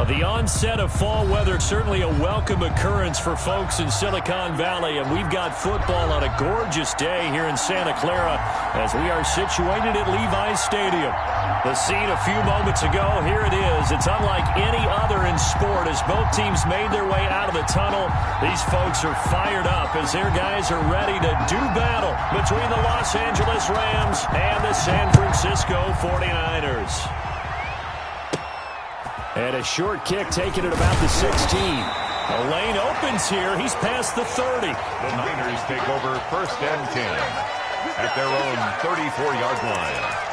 The onset of fall weather, certainly a welcome occurrence for folks in Silicon Valley, and we've got football on a gorgeous day here in Santa Clara as we are situated at Levi's Stadium. The scene a few moments ago, here it is. It's unlike any other in sport as both teams made their way out of the tunnel. These folks are fired up as their guys are ready to do battle between the Los Angeles Rams and the San Francisco 49ers. And a short kick taken at about the 16. A lane opens here. He's past the 30. The Niners take over 1st and 10 at their own 34-yard line.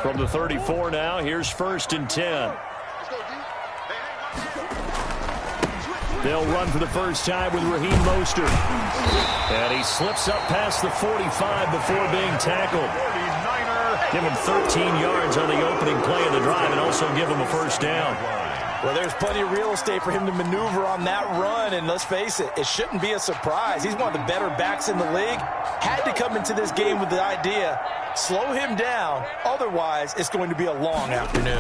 From the 34 now, here's 1st and 10. They'll run for the first time with Raheem Mostert. And he slips up past the 45 before being tackled. Give him 13 yards on the opening play of the drive and also give him a first down. Well, there's plenty of real estate for him to maneuver on that run, and let's face it, it shouldn't be a surprise. He's one of the better backs in the league. Had to come into this game with the idea, slow him down, otherwise it's going to be a long afternoon.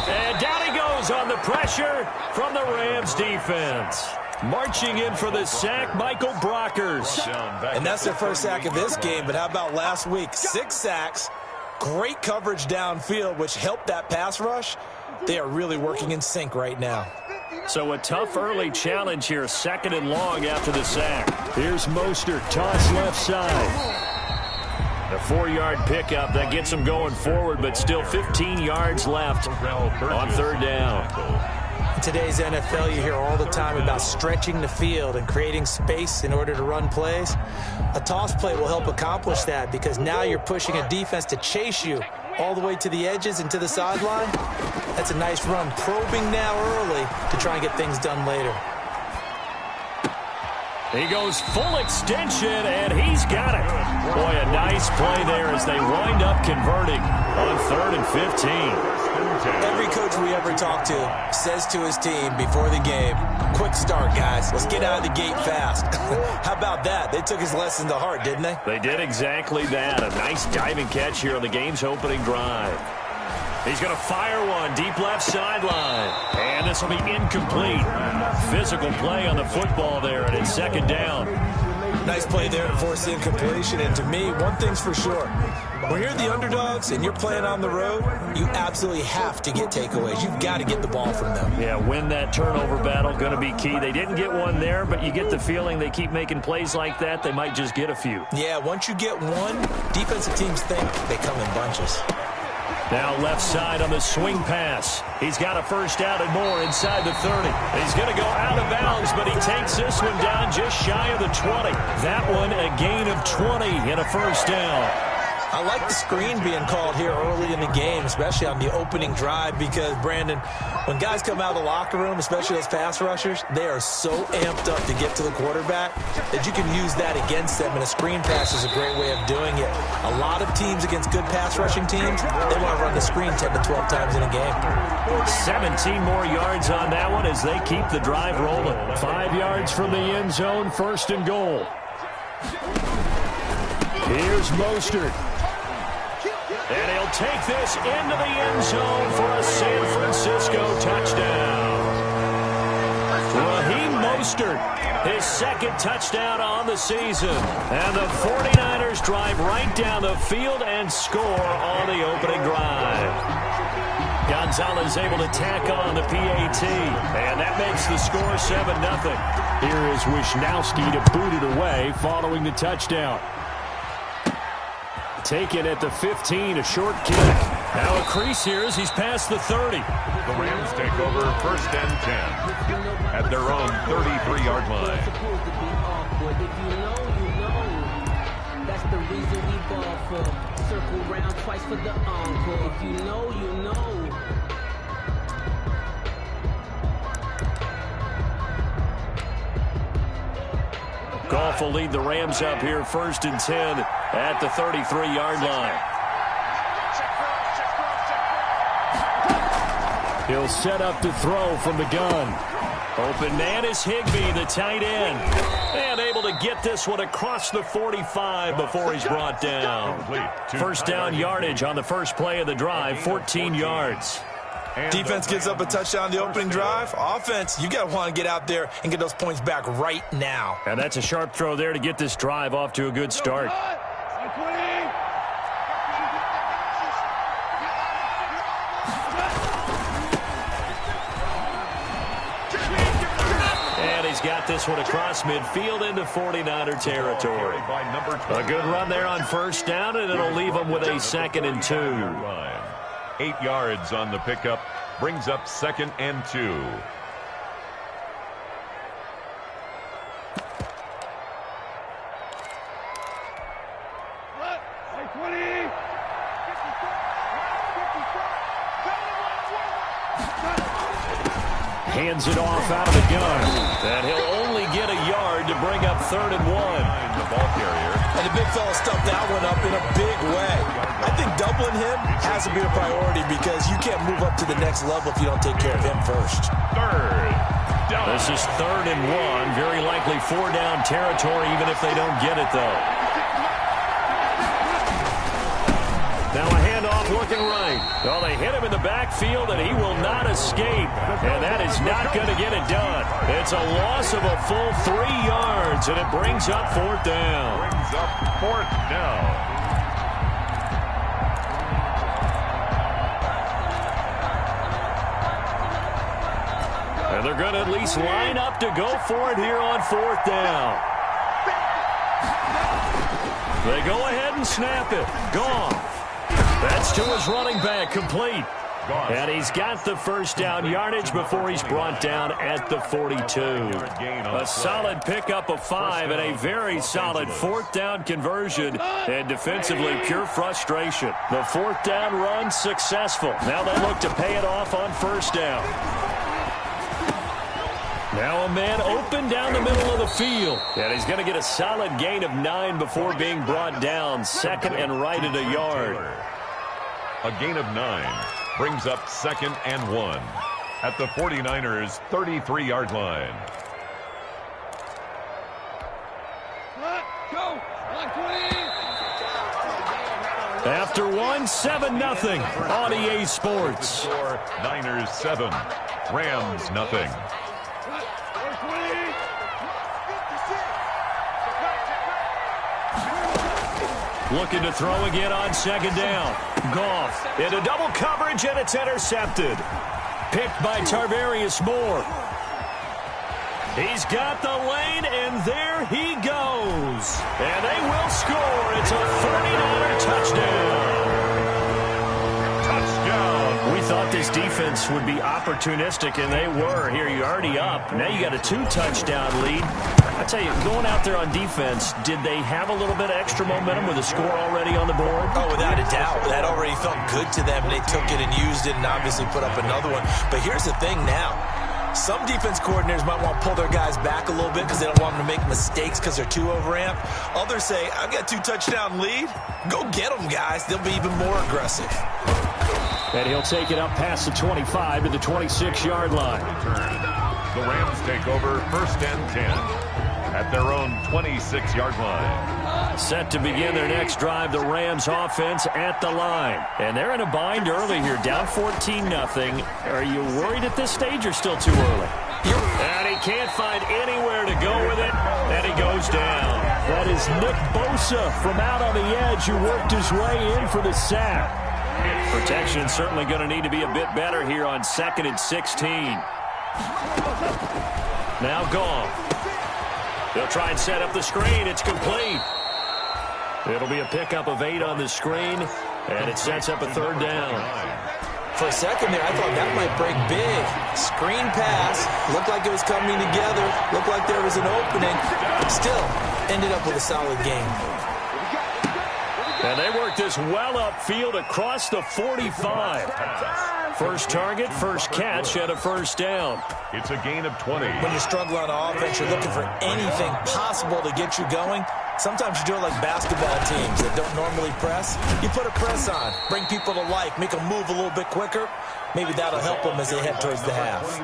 And down he goes on the pressure from the Rams defense. Marching in for the sack, Michael Brockers. And that's their first sack of this game, but how about last week? 6 sacks. Great coverage downfield, which helped that pass rush. They are really working in sync right now. So a tough early challenge here, 2nd and long after the sack. Here's Mostert, toss left side. A 4-yard pickup, that gets him going forward, but still 15 yards left on 3rd down. In today's NFL, you hear all the time about stretching the field and creating space in order to run plays. A toss play will help accomplish that because now you're pushing a defense to chase you all the way to the edges and to the sideline. That's a nice run, probing now early to try and get things done later. He goes full extension, and he's got it. Boy, a nice play there as they wind up converting on 3rd and 15. Every coach we ever talk to says to his team before the game, quick start, guys. Let's get out of the gate fast. How about that? They took his lesson to heart, didn't they? They did exactly that. A nice diving catch here on the game's opening drive. He's going to fire one deep left sideline. And this will be incomplete. Physical play on the football there, and it's 2nd down. Nice play there to force the incompletion. And to me, one thing's for sure. When you're the underdogs and you're playing on the road, you absolutely have to get takeaways. You've got to get the ball from them. Yeah, win that turnover battle, going to be key. They didn't get one there, but you get the feeling they keep making plays like that, they might just get a few. Yeah, once you get one, defensive teams think they come in bunches. Now left side on the swing pass. He's got a first down and more inside the 30. He's going to go out of bounds, but he takes this one down just shy of the 20. That one a gain of 20 and a first down. I like the screen being called here early in the game, especially on the opening drive, because, Brandon, when guys come out of the locker room, especially those pass rushers, they are so amped up to get to the quarterback that you can use that against them, and a screen pass is a great way of doing it. A lot of teams against good pass rushing teams, they want to run the screen 10 to 12 times in a game. 17 more yards on that one as they keep the drive rolling. 5 yards from the end zone, 1st and goal. Here's Mostert. And he'll take this into the end zone for a San Francisco touchdown. Raheem Mostert, his 2nd touchdown on the season. And the 49ers drive right down the field and score on the opening drive. Gonzalez able to tack on the PAT. And that makes the score 7-0. Here is Wisnowski to boot it away following the touchdown. Taken at the 15, a short kick. Now a crease here as he's past the 30. The Rams take over 1st and 10 at their own 33-yard line. That's the reason we ball for. Circle round twice for the encore. If you know, you know. Goff will lead the Rams up here 1st and 10 at the 33-yard line. He'll set up to throw from the gun. Open man is Higbee, the tight end. And able to get this one across the 45 before he's brought down. First down yardage on the first play of the drive, 14 yards. Defense gives up a touchdown on the opening drive. Offense, you got to want to get out there and get those points back right now. And that's a sharp throw there to get this drive off to a good start. And he's got this one across midfield into 49er territory. A good run there on first down, and it'll leave him with a 2nd and 2. 8 yards on the pickup, brings up 2nd and 2. Hands it off out of the gun. And he'll only get a yard to bring up 3rd and 1. The ball carrier. And the big fella stuffed that one up in a big way. I think doubling him has to be a priority because you can't move up to the next level if you don't take care of him first. 3rd down. This is 3rd and 1. Very likely 4-down territory even if they don't get it, though. Now a handoff looking right. Well, they hit him in the backfield, and he will not escape. And that is not going to get it done. It's a loss of a full 3 yards, and it brings up 4th down. Brings up 4th down. And they're going to at least line up to go for it here on 4th down. They go ahead and snap it. Goff. That's to his running back, complete. And he's got the first down yardage before he's brought down at the 42. A solid pickup of 5 and a very solid 4th down conversion. And defensively, pure frustration. The 4th down run successful. Now they look to pay it off on first down. Now a man open down the middle of the field. And he's going to get a solid gain of 9 before being brought down. 2nd and right at a yard. A gain of 9 brings up 2nd and 1 at the 49ers' 33-yard line. After 1, 7-0 on EA Sports. Niners 7, Rams nothing. Looking to throw again on 2nd down. Goff into double coverage, and it's intercepted. Picked by Tarvarius Moore. He's got the lane, and there he goes. And they will score. It's a 49er touchdown. Touchdown. We thought this defense would be opportunistic, and they were. Here, you're already up. Now you got a 2-touchdown lead. I tell you, going out there on defense, did they have a little bit of extra momentum with a score already on the board? Oh, without a doubt. That already felt good to them. They took it and used it and obviously put up another one. But here's the thing now. Some defense coordinators might want to pull their guys back a little bit because they don't want them to make mistakes because they're too overamped. Others say, I've got a 2-touchdown lead. Go get them, guys. They'll be even more aggressive. And he'll take it up past the 25 to the 26-yard line. The Rams take over 1st and 10 at their own 26-yard line. Set to begin their next drive, the Rams offense at the line. And they're in a bind early here, down 14-0. Are you worried at this stage or still too early? And he can't find anywhere to go with it, and he goes down. That is Nick Bosa from out on the edge who worked his way in for the sack. Protection certainly going to need to be a bit better here on 2nd and 16. Now Goff. They'll try and set up the screen. It's complete. It'll be a pickup of 8 on the screen, and it sets up a 3rd down. For a second there, I thought that might break big. Screen pass. Looked like it was coming together. Looked like there was an opening. Still, ended up with a solid game. And they work this well upfield across the 45. First target, first catch, and a first down. It's a gain of 20. When you're struggling on offense, you're looking for anything possible to get you going. Sometimes you do it like basketball teams that don't normally press. You put a press on, bring people to life, make them move a little bit quicker. Maybe that'll help them as they head towards the half.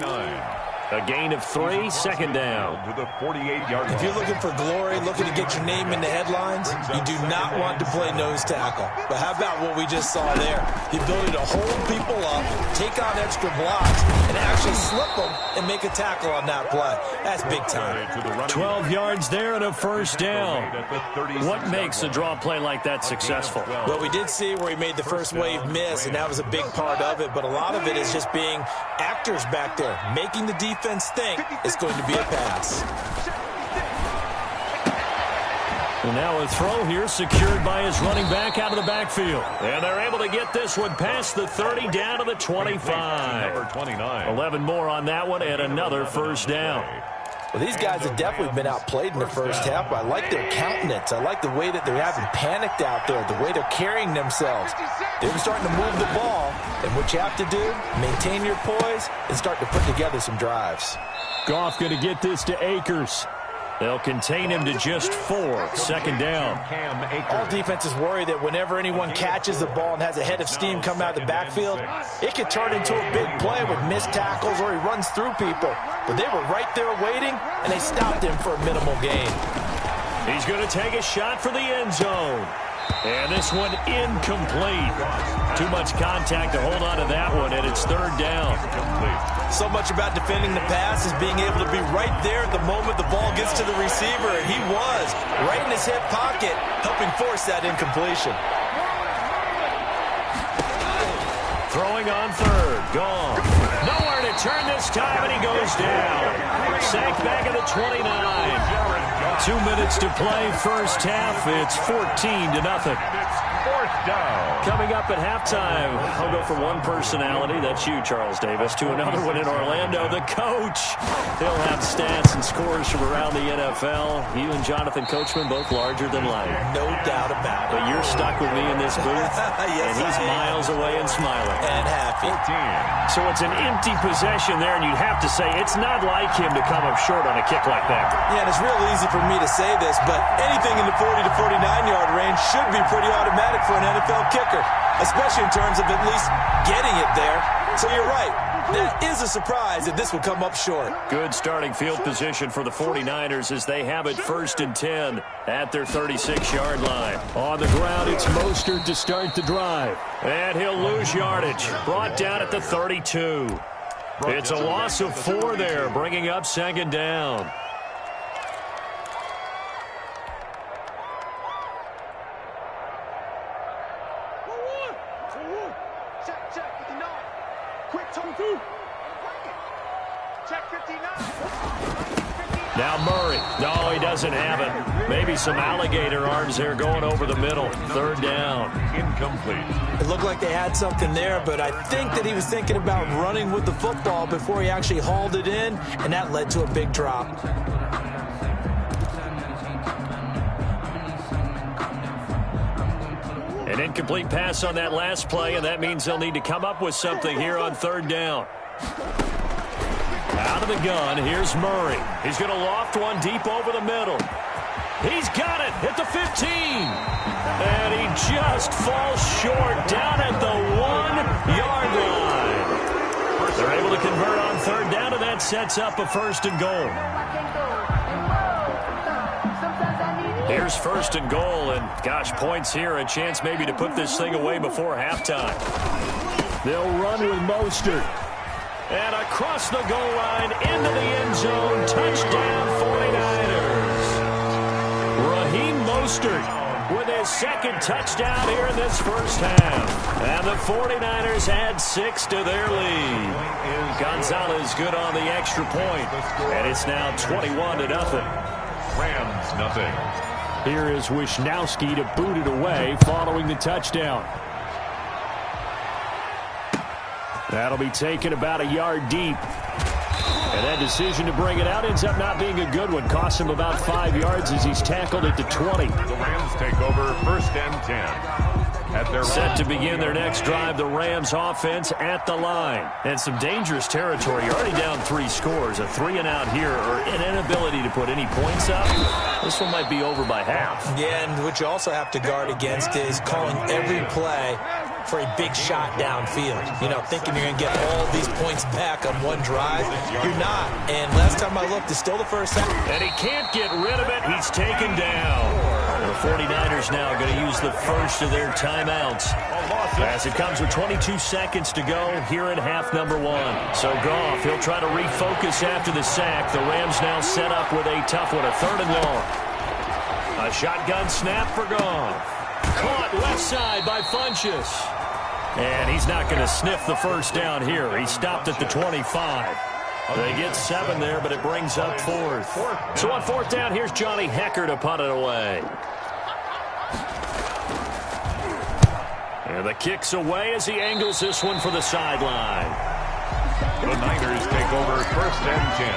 A gain of 3, second down. To the 48-yard line. If you're looking for glory, looking to get your name in the headlines, you do not want to play nose tackle. But how about what we just saw there? The ability to hold people up, take on extra blocks, and actually slip them and make a tackle on that play. That's big time. 12 yards there and a first down. What makes a draw play like that successful? Well, we did see where he made the first wave miss, and that was a big part of it. But a lot of it is just being actors back there, making the defense think it's going to be a pass. And now a throw here secured by his running back out of the backfield. And they're able to get this one past the 30 down to the 25. Number 29. 11 more on that one and another first down. Well, these guys have definitely been outplayed in the first half. I like their countenance. I like the way that they're having panicked out there, the way they're carrying themselves. They're starting to move the ball, and what you have to do, maintain your poise and start to put together some drives. Goff going to get this to Akers. They'll contain him to just 4. Second down. All defenses worry that whenever anyone catches the ball and has a head of steam come out of the backfield, it could turn into a big play with missed tackles or he runs through people. But they were right there waiting, and they stopped him for a minimal gain. He's going to take a shot for the end zone. And this one incomplete. Too much contact to hold on to that one, and it's third down. So much about defending the pass is being able to be right there at the moment the ball gets to the receiver, and he was right in his hip pocket, helping force that incompletion. Throwing on third, gone. Nowhere to turn this time, and he goes down. Sacked back at the 29. 2 minutes to play, first half. It's 14-0. Fourth down. Coming up at halftime, I'll go from one personality, that's you, Charles Davis, to another one in Orlando, the coach. He'll have stats and scores from around the NFL. You and Jonathan Coachman, both larger than life. No doubt about it. But you're stuck with me in this booth, yes, and he's miles away and smiling. And happy. 14. So it's an empty possession there, and you'd have to say it's not like him to come up short on a kick like that. Yeah, and it's real easy for me to say this, but anything in the 40 to 49-yard range should be pretty automatic for an NFL kicker, especially in terms of at least getting it there. So you're right. That is a surprise that this will come up short. Good starting field position for the 49ers as they have it 1st and 10 at their 36-yard line. On the ground, it's Mostert to start the drive. And he'll lose yardage. Brought down at the 32. It's a loss of 4 there, bringing up second down. Now Murray. No, he doesn't have it. Maybe some alligator arms there going over the middle. Third down. Incomplete. It looked like they had something there, but I think that he was thinking about running with the football before he actually hauled it in, and that led to a big drop. An incomplete pass on that last play, and that means they'll need to come up with something here on third down. Out of the gun, here's Murray. He's going to loft one deep over the middle. He's got it at the 15. And he just falls short down at the 1-yard line. They're able to convert on third down, and that sets up a 1st and goal. Here's 1st and goal, and gosh, points here, a chance maybe to put this thing away before halftime. They'll run with Mostert. And across the goal line, into the end zone, touchdown 49ers. Raheem Mostert with his 2nd touchdown here in this first half. And the 49ers add 6 to their lead. Gonzalez good on the extra point. And it's now 21-0. Rams nothing. Here is Wisnowski to boot it away following the touchdown. That'll be taken about a yard deep. And that decision to bring it out ends up not being a good one. Costs him about 5 yards as he's tackled at the 20. The Rams take over 1st and 10. Set to begin their next drive, the Rams offense at the line. And some dangerous territory. You're already down 3 scores. A 3-and-out here, or an inability to put any points up. This one might be over by half. Yeah, and what you also have to guard against is calling every play for a big shot downfield. You know, thinking you're going to get all these points back on one drive. You're not. And last time I looked, it's still the first half. And he can't get rid of it. He's taken down. The 49ers now going to use the first of their timeouts as it comes with 22 seconds to go here in half number 1. So Goff, he'll try to refocus after the sack. The Rams now set up with a tough one, a 3rd and long. A shotgun snap for Goff. Caught left side by Funchess. And he's not going to sniff the first down here. He stopped at the 25. They get 7 there, but it brings up 4th. So on 4th down, here's Johnny Hecker to punt it away. And the kick's away as he angles this one for the sideline. The Niners take over 1st and 10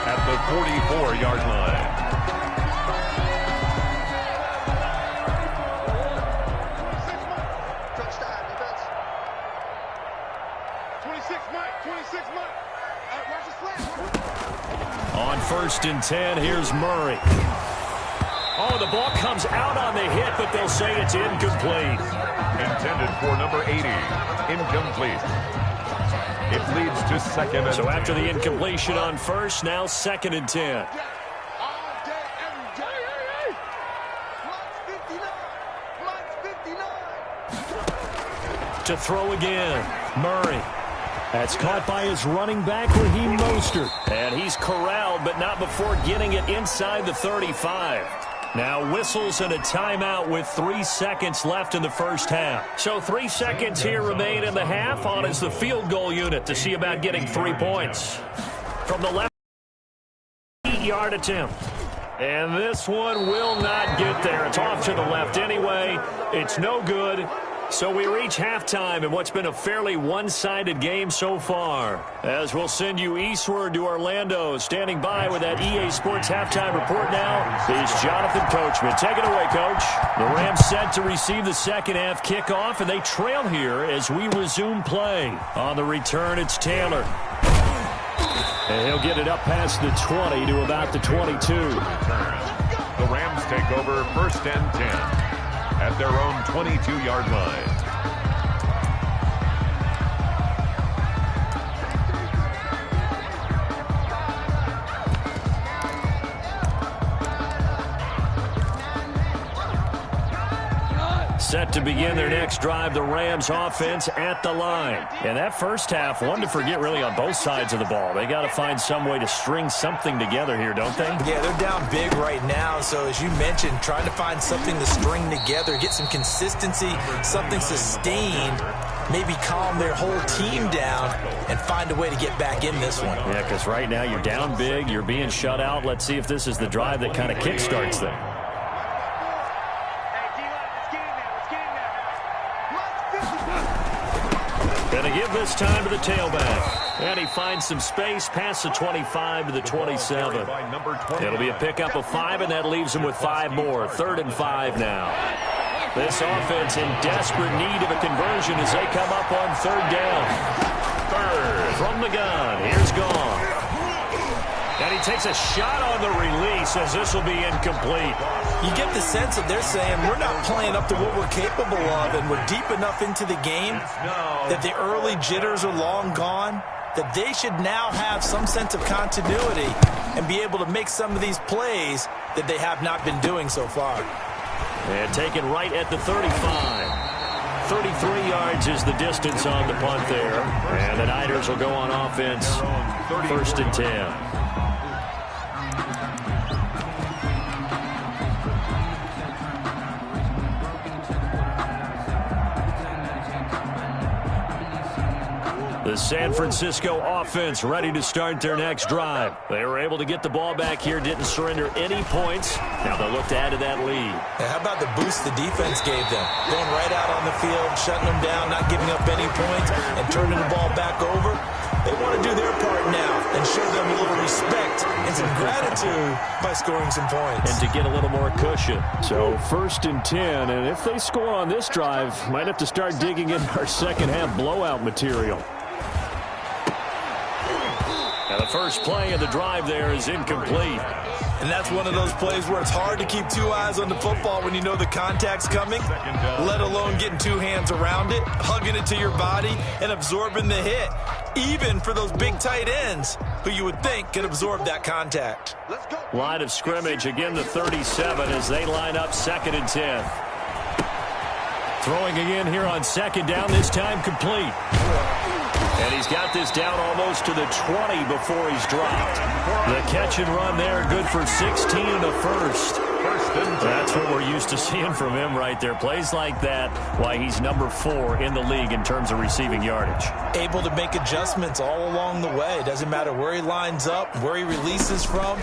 at the 44-yard line. On 1st and 10, here's Murray. Oh, the ball comes out on the hit, but they'll say it's incomplete. Intended for number 80. Incomplete. It leads to 2nd and So 10. after the incompletion on 1st, now 2nd and 10. To throw again, Murray. That's caught by his running back, Raheem Mostert. And he's corralled, but not before getting it inside the 35. Now whistles and a timeout with 3 seconds left in the first half. So 3 seconds here remain in the half. On is the field goal unit to see about getting 3 points. From the left 8-yard attempt. And this one will not get there. It's off to the left anyway. It's no good. So we reach halftime in what's been a fairly one-sided game so far. As we'll send you eastward to Orlando. Standing by with that EA Sports halftime report now is Jonathan Coachman. Take it away, Coach. The Rams set to receive the second half kickoff, and they trail here as we resume play. On the return, it's Taylor. And he'll get it up past the 20 to about the 22. The Rams take over 1st and 10. At their own 22-yard line. Set to begin their next drive, the Rams offense at the line. And that first half, one to forget really on both sides of the ball. They got to find some way to string something together here, don't they? Yeah, they're down big right now. So as you mentioned, trying to find something to string together, get some consistency, something sustained, maybe calm their whole team down and find a way to get back in this one. Yeah, because right now you're down big, you're being shut out. Let's see if this is the drive that kind of kickstarts them. Going to give this time to the tailback. And he finds some space past the 25 to the 27. It'll be a pickup of 5, and that leaves him with 5 more. 3rd and 5 now. This offense in desperate need of a conversion as they come up on 3rd down. 3rd from the gun. Here's Goff. And he takes a shot on the release as this will be incomplete. You get the sense that they're saying we're not playing up to what we're capable of, and we're deep enough into the game that the early jitters are long gone, that they should now have some sense of continuity and be able to make some of these plays that they have not been doing so far. And taken right at the 35. 33 yards is the distance on the punt there. And the Niners will go on offense 1st and 10. The San Francisco offense ready to start their next drive. They were able to get the ball back here, didn't surrender any points. Now they'll look to add to that lead. How about the boost the defense gave them? Going right out on the field, shutting them down, not giving up any points, and turning the ball back over. They want to do their part now and show them a little respect and some gratitude by scoring some points. And to get a little more cushion. So 1st and 10, and if they score on this drive, might have to start digging in our second half blowout material. Now the first play of the drive there is incomplete. And that's one of those plays where it's hard to keep 2 eyes on the football when you know the contact's coming, let alone getting 2 hands around it, hugging it to your body, and absorbing the hit, even for those big tight ends who you would think could absorb that contact. Line of scrimmage, again the 37 as they line up 2nd and 10. Throwing again here on 2nd down, this time complete. And he's got this down almost to the 20 before he's dropped. The catch and run there, good for 16 in the first. That's what we're used to seeing from him right there. Plays like that, why he's number 4 in the league in terms of receiving yardage. Able to make adjustments all along the way. Doesn't matter where he lines up, where he releases from.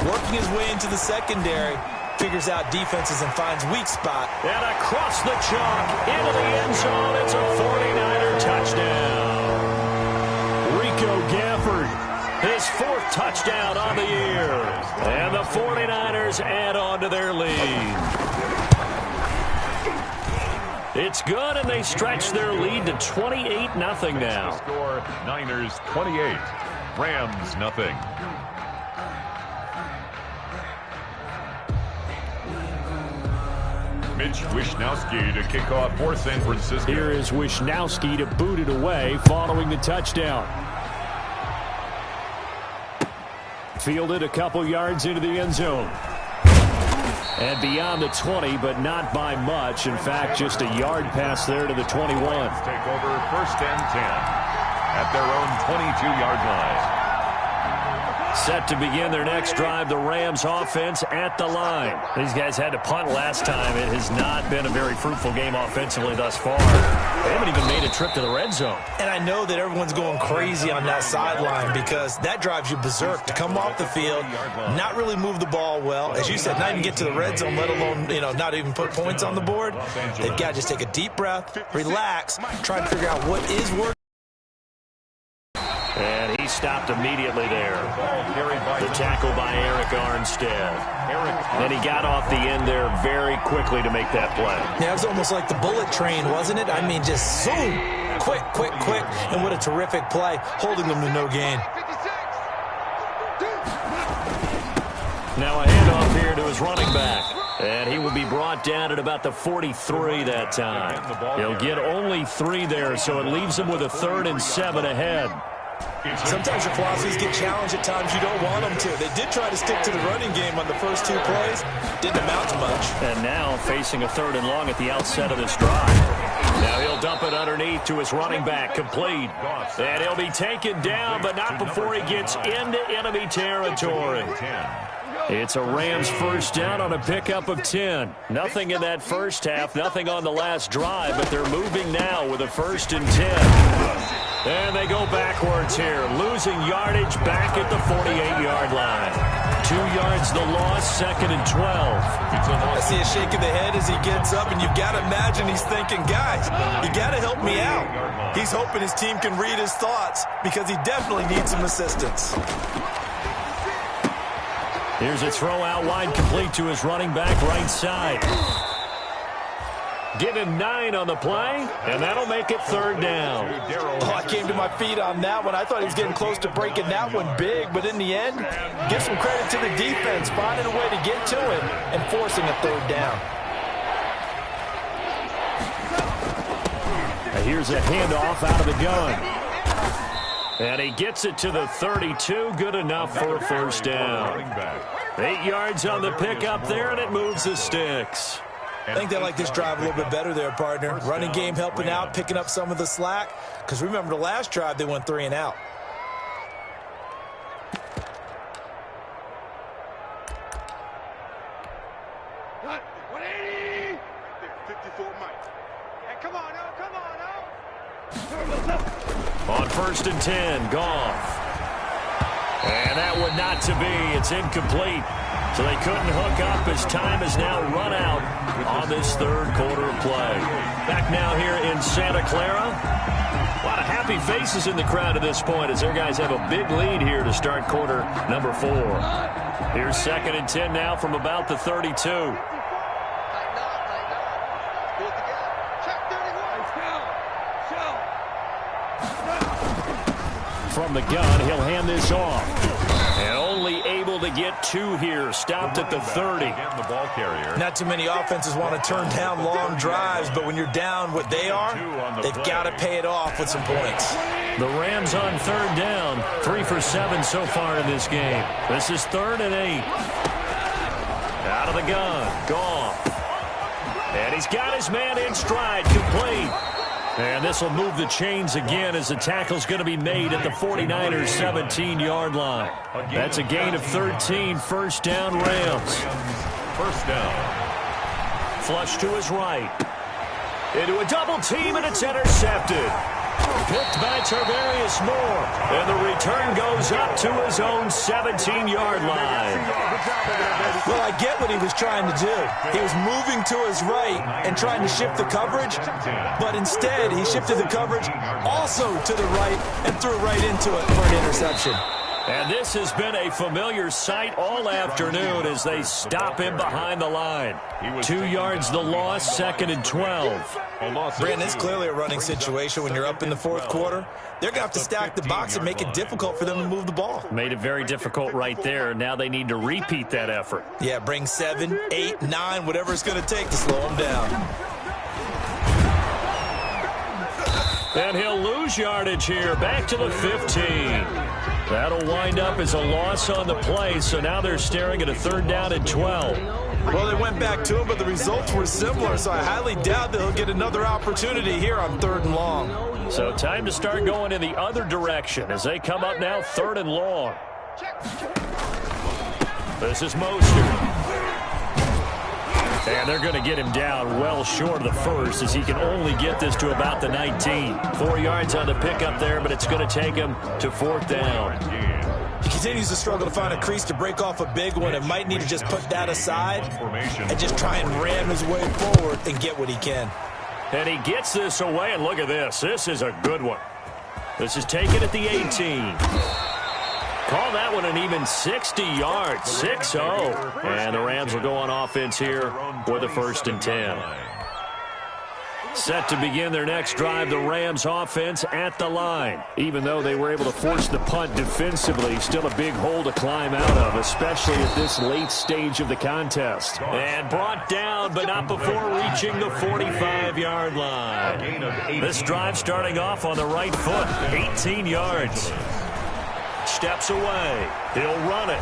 Working his way into the secondary. Figures out defenses and finds weak spot. And across the chalk, into the end zone. It's a 49er touchdown. His 4th touchdown on the year. And the 49ers add on to their lead. It's good, and they stretch their lead to 28-0 now. Score Niners 28, Rams nothing. Mitch Wishnowsky to kick off for San Francisco. Here is Wishnowsky to boot it away following the touchdown. Fielded a couple yards into the end zone. And beyond the 20, but not by much. In fact, just a yard pass there to the 21. Take over 1st and 10 at their own 22-yard line. Set to begin their next drive, the Rams offense at the line. These guys had to punt last time. It has not been a very fruitful game offensively thus far. They haven't even made a trip to the red zone. And I know that everyone's going crazy on that sideline because that drives you berserk to come off the field, not really move the ball well. As you said, not even get to the red zone, let alone, not even put points on the board. They've got to just take a deep breath, relax, try to figure out what is working. And he stopped immediately there. The tackle by Eric Armstead. And he got off the end there very quickly to make that play. Yeah, it was almost like the bullet train, wasn't it? I mean, just zoom, quick, quick, quick. And what a terrific play, holding them to no gain. Now a handoff here to his running back. And he will be brought down at about the 43 that time. He'll get only 3 there, so it leaves him with a 3rd and 7 ahead. Sometimes your philosophies get challenged at times you don't want them to. They did try to stick to the running game on the first 2 plays. Didn't amount to much. And now facing a 3rd and long at the outset of this drive. Now he'll dump it underneath to his running back, complete. And he'll be taken down, but not before he gets into enemy territory. It's a Rams 1st down on a pickup of 10. Nothing in that first half, nothing on the last drive, but they're moving now with a 1st and 10. And they go backwards here, losing yardage back at the 48-yard line. 2 yards the loss, 2nd and 12. I see a shake of the head as he gets up, and you've got to imagine he's thinking, guys, you got to help me out. He's hoping his team can read his thoughts because he definitely needs some assistance. Here's a throw out wide, complete to his running back right side. Give him 9 on the play, and that'll make it 3rd down. Oh, I came to my feet on that one. I thought he was getting close to breaking that one big, but in the end, give some credit to the defense, finding a way to get to him and forcing a 3rd down. And here's a handoff out of the gun. And he gets it to the 32, good enough for a 1st down. 8 yards on the pickup there, and it moves the sticks. I think they like this drive a little bit better there, partner. Running game helping out, picking up some of the slack. Because remember, the last drive, they went 3 and out. On 1st and 10, Goff. And that one not to be. It's incomplete. So they couldn't hook up as time is now run out on this 3rd quarter of play. Back now here in Santa Clara. A lot of happy faces in the crowd at this point as their guys have a big lead here to start quarter number 4. Here's 2nd and 10 now from about the 32. From the gun, he'll hand this off. And only able to get 2 here. Stopped at the 30. The ball carrier. Not too many offenses want to turn down long drives, but when you're down what they are, they've got to pay it off with some points. The Rams on 3rd down. 3 for 7 so far in this game. This is 3rd and 8. Out of the gun. Goff. And he's got his man in stride. Complete. And this will move the chains again as the tackle's going to be made at the 49ers' 17-yard line. That's a gain of 13. First down, Rams. First down. Flush to his right. Into a double team, and it's intercepted. Picked by Tarvarius Moore. And the return goes up to his own 17-yard line. Well, I get what he was trying to do. He was moving to his right and trying to shift the coverage, but instead he shifted the coverage also to the right and threw right into it for an interception. And this has been a familiar sight all afternoon as they stop him behind the line. 2 yards the loss, 2nd and 12. Brandon, it's clearly a running situation when you're up in the 4th quarter. They're going to have to stack the box and make it difficult for them to move the ball. Made it very difficult right there. Now they need to repeat that effort. Yeah, bring 7, 8, 9, whatever it's going to take to slow them down. And he'll lose yardage here. Back to the 15. That'll wind up as a loss on the play, so now they're staring at a 3rd down and 12. Well, they went back to him, but the results were similar, so I highly doubt that he'll get another opportunity here on 3rd and long. So time to start going in the other direction as they come up now 3rd and long. This is Mostert. And they're going to get him down well short of the first as he can only get this to about the 19. 4 yards on the pickup there, but it's going to take him to 4th down. He continues to struggle to find a crease to break off a big one and might need to just put that aside and just try and ram his way forward and get what he can. And he gets this away, and look at this. This is a good one. This is taken at the 18. Call that one an even 60 yards, 6-0. And the Rams will go on offense here with a 1st and 10. Set to begin their next drive, the Rams offense at the line. Even though they were able to force the punt defensively, still a big hole to climb out of, especially at this late stage of the contest. And brought down, but not before reaching the 45-yard line. This drive starting off on the right foot, 18 yards. Steps away. He'll run it.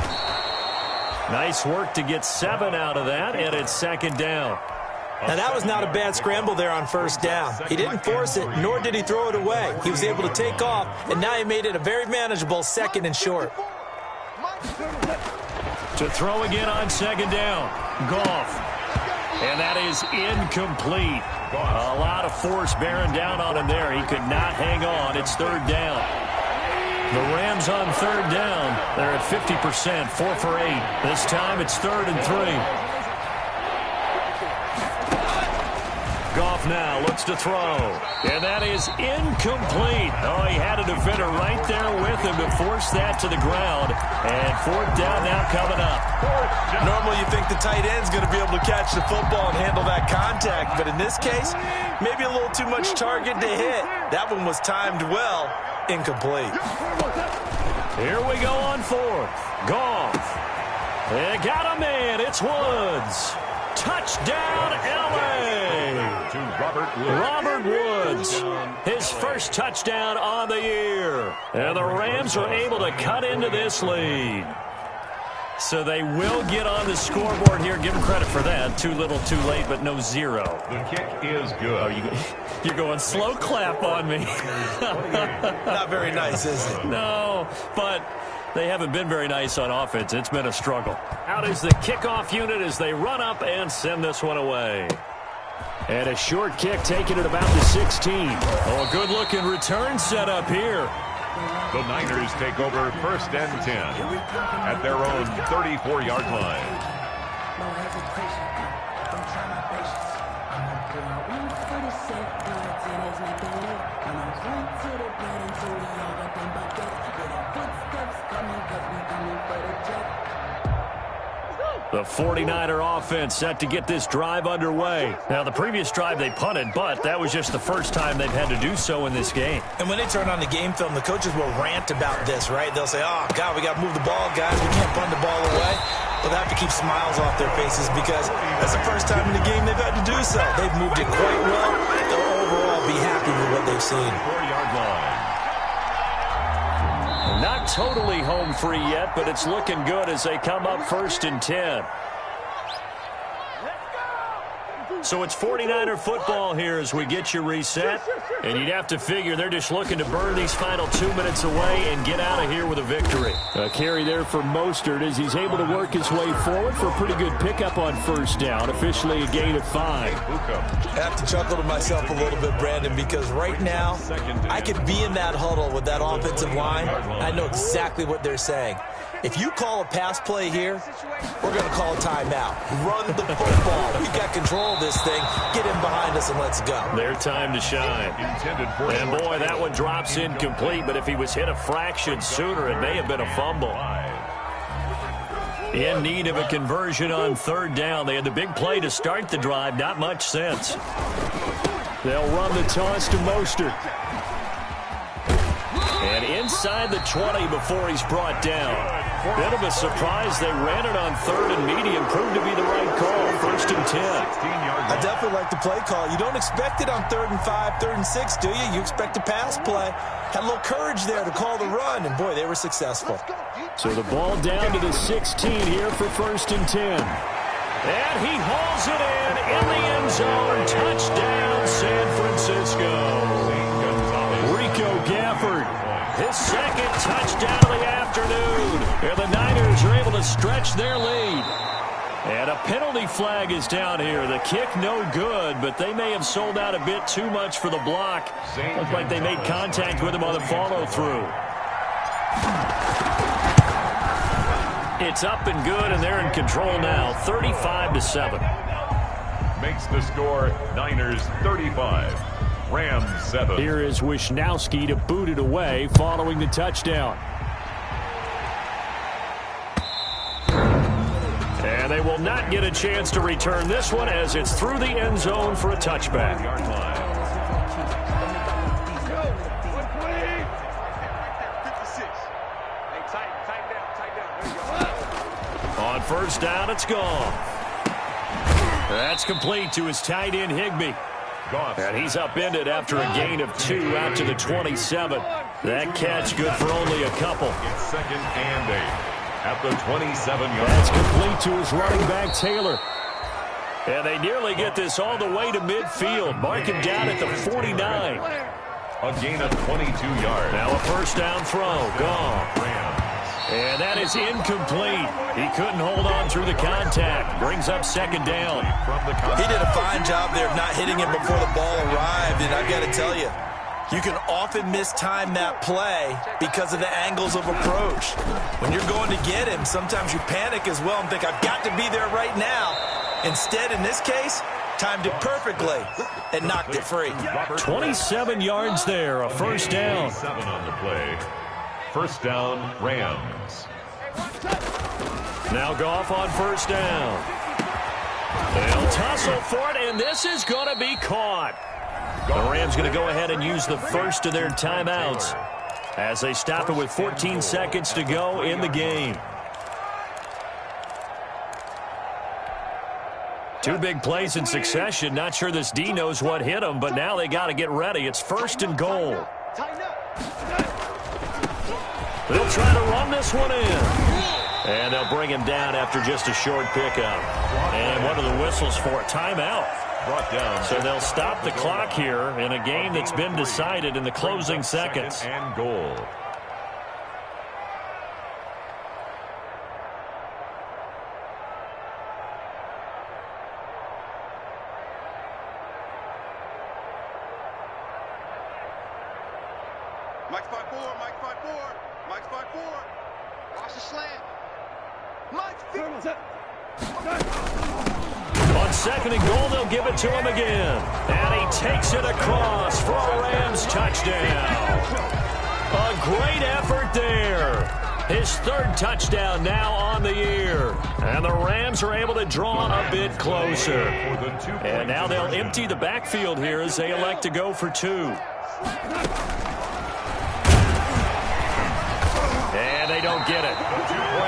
Nice work to get 7 out of that, and it's 2nd down. Now, that was not a bad scramble there on 1st down. He didn't force it, nor did he throw it away. He was able to take off, and now he made it a very manageable 2nd and short. To throw again on 2nd down. Goff. And that is incomplete. A lot of force bearing down on him there. He could not hang on. It's 3rd down. The Rams on 3rd down. They're at 50%, 4 for 8. This time it's 3rd and 3. Goff now looks to throw. And that is incomplete. Oh, he had a defender right there with him to force that to the ground. And 4th down now coming up. Normally you think the tight end's going to be able to catch the football and handle that contact. But in this case, maybe a little too much target to hit. That one was timed well. Incomplete. Here we go on 4th. Goff. They got a man. It's Woods. Touchdown, L.A. To Robert Woods. His first touchdown on the year. And the Rams are able to cut into this lead. So they will get on the scoreboard here. Give them credit for that. Too little, too late, but no 0. The kick is good. Oh, you're going slow clap on me. Not very nice, is it? No, but they haven't been very nice on offense. It's been a struggle. Out is the kickoff unit as they run up and send this one away. And a short kick taken at about the 16. Oh, a good-looking return set up here. The Niners take over 1st and 10 at their own 34-yard line. The 49er offense set to get this drive underway. Now, the previous drive they punted, but that was just the first time they've had to do so in this game. And when they turn on the game film, the coaches will rant about this, right? They'll say, oh, God, we got to move the ball, guys. We can't punt the ball away. But they have to keep smiles off their faces because that's the first time in the game they've had to do so. They've moved it quite well. They'll overall be happy with what they've seen. 4-yard line. Not totally home free yet, but it's looking good as they come up 1st and 10. So it's 49er football here as we get you reset. And you'd have to figure they're just looking to burn these final 2 minutes away and get out of here with a victory. A carry there for Mostert as he's able to work his way forward for a pretty good pickup on 1st down. Officially a gain of 5. I have to chuckle to myself a little bit, Brandon, because right now I could be in that huddle with that offensive line. I know exactly what they're saying. If you call a pass play here, we're going to call a timeout. Run the football. We've got control of this thing. Get in behind us and let's go. Their time to shine. And boy, that one drops incomplete, but if he was hit a fraction sooner, it may have been a fumble. In need of a conversion on 3rd down. They had the big play to start the drive. Not much sense. They'll run the toss to Mostert. And inside the 20 before he's brought down. Bit of a surprise. They ran it on 3rd and medium. Proved to be the right call. 1st and 10. I definitely like the play call. You don't expect it on 3rd and 5, 3rd and 6, do you? You expect a pass play. Had a little courage there to call the run, and boy, they were successful. So the ball down to the 16 here for 1st and 10. And he hauls it in the end zone. Touchdown, San Francisco. Rico Gafford, his 2nd touchdown of the afternoon. And the Niners are able to stretch their lead. And a penalty flag is down here. The kick no good, but they may have sold out a bit too much for the block. Looked like they made contact with him on the follow-through. It's up and good, and they're in control now, 35-7. Makes the score Niners 35, Rams 7. Here is Wisnowski to boot it away following the touchdown. And they will not get a chance to return this one as it's through the end zone for a touchback. On 1st down, it's gone. That's complete to his tight end, Higbee. And he's upended after a gain of 2 out to the 27. That catch good for only a couple. It's 2nd and 8 at the 27-yard. That's complete to his running back, Taylor. And they nearly get this all the way to midfield. Mark him down at the 49. A gain of 22 yards. Now a 1st down throw. Gone. And that is incomplete. He couldn't hold on through the contact. Brings up 2nd down. He did a fine job there of not hitting him before the ball arrived. And I've got to tell you, you can often mistime that play because of the angles of approach. When you're going to get him, sometimes you panic as well and think, I've got to be there right now. Instead, in this case, timed it perfectly and knocked it free. 27 yards there, a 1st down. 7 on the play. 1st down, Rams. Now Goff on 1st down. They'll tussle for it, and this is going to be caught. The Rams going to go ahead and use the first of their timeouts as they stop it with 14 seconds to go in the game. 2 big plays in succession. Not sure this D knows what hit him, but now they got to get ready. It's 1st and goal. They'll try to run this one in. And they'll bring him down after just a short pickup. And what are the whistles for? Timeout. Brought down. So they'll stop the clock here in a game that's been decided in the closing seconds. 2nd and goal. Mike's 5-4, Mike's 5-4, Mike's 5-4. Watch the slant. Mike's 5-4. On second and goal, they'll give it to him again. And he takes it across for a Rams touchdown. A great effort there. His third touchdown now on the year. And the Rams are able to draw a bit closer. And now they'll empty the backfield here as they elect to go for two. And they don't get it.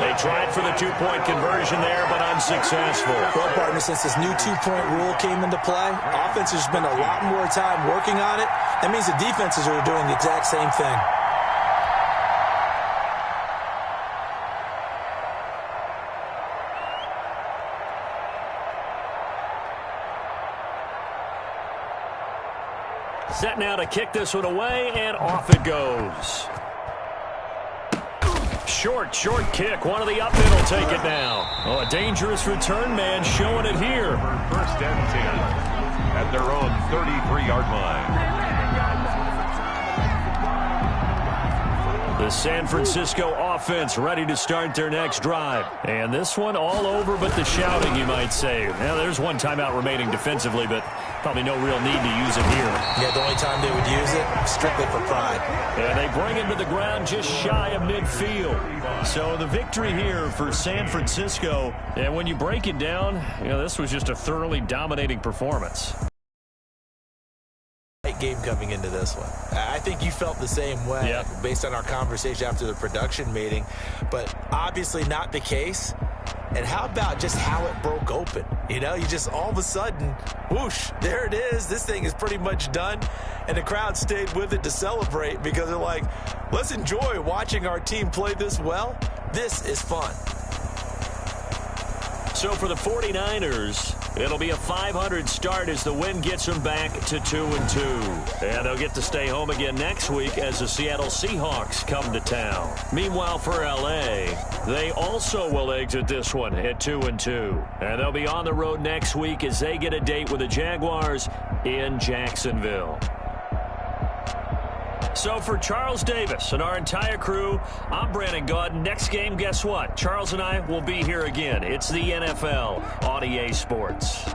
They tried for the two-point conversion there, but unsuccessful. Well, partner, since this new two-point rule came into play, offense has spent a lot more time working on it. That means the defenses are doing the exact same thing. Set now to kick this one away, and off it goes. Short kick. One of the up middle take it now. Oh, a dangerous return man showing it here. First and 10 at their own 33-yard line. The San Francisco offense ready to start their next drive. And this one all over but the shouting, you might say. Now, there's one timeout remaining defensively, but probably no real need to use it here. Yeah, the only time they would use it, strictly for pride. And they bring him to the ground just shy of midfield. So the victory here for San Francisco. And when you break it down, this was just a thoroughly dominating performance. Game coming into this one. I think you felt the same way based on our conversation after the production meeting, but obviously not the case. And how about just how it broke open? You just all of a sudden, whoosh, there it is. This thing is pretty much done. And the crowd stayed with it to celebrate because they're like, let's enjoy watching our team play this well. This is fun. So for the 49ers, it'll be a 500 start as the win gets them back to 2-2. And they'll get to stay home again next week as the Seattle Seahawks come to town. Meanwhile, for L.A., they also will exit this one at 2-2. And they'll be on the road next week as they get a date with the Jaguars in Jacksonville. So for Charles Davis and our entire crew, I'm Brandon Gaudin. Next game, guess what? Charles and I will be here again. It's the NFL on EA Sports.